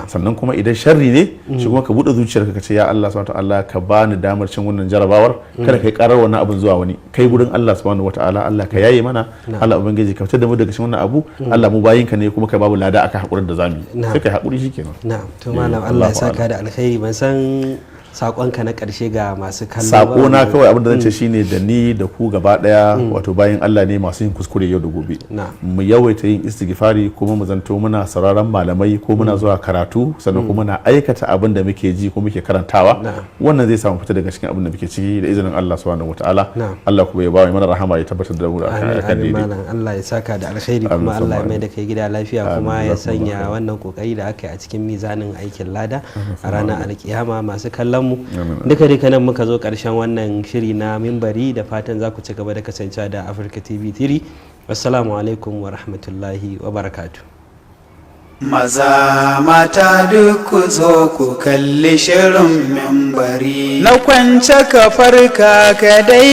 Sannan kuma idan sharri ne, shi kuma ka buɗe zuciyarka ka ce ya Allah subhanahu wataala ka bani damar cin wannan jarabawar, kada kai karar wannan abin zuwa wani, kai gurin Allah subhanahu wataala, Allah ka yaye mana, Allah ubangiji ka fitar da mu daga cikin wannan abu, Allah mu bayinka ne, kuma kai babu lada akan hakurin da zamu yi, sai kai hakuri shikenan. Na'am, to malam Allah ya saka da alkhairi. Ban san sakonka na karshe ga masu kallo. Sako na kawai abin da zan ce shine da ni da ku gaba daya, wato bayan Allah ne masu yin kuskure yau da gobe, mu yawaita yin istighfari, kuma mu zanto muna sauraron malamai, ko muna zuwa karatu, sannan kuma na aikata abin da muke ji ko muke karantawa. Wannan zai samu fita daga cikin abin da muke ciki da izinin Allah subhanahu wataala. Allah kuma ya ba mana rahama, ya tabbatar da mu da akan daidai. Allah ya saka da alkhairi, kuma Allah ya mai da kai gida lafiya, kuma ya sanya wannan kokari da aka yi a cikin mizanin aikin lada a ranar alkiyama. Masu kallon mu duka nan muka zo karshen wannan shiri na Minbari, da fatan za ku ci gaba da kasancewa da Africa TV 3. Assalamu alaikum wa rahmatullahi wa barakatuh. Maza mata duk ku zo ku kalli shirin Minbari, na kwance ka farka ka dai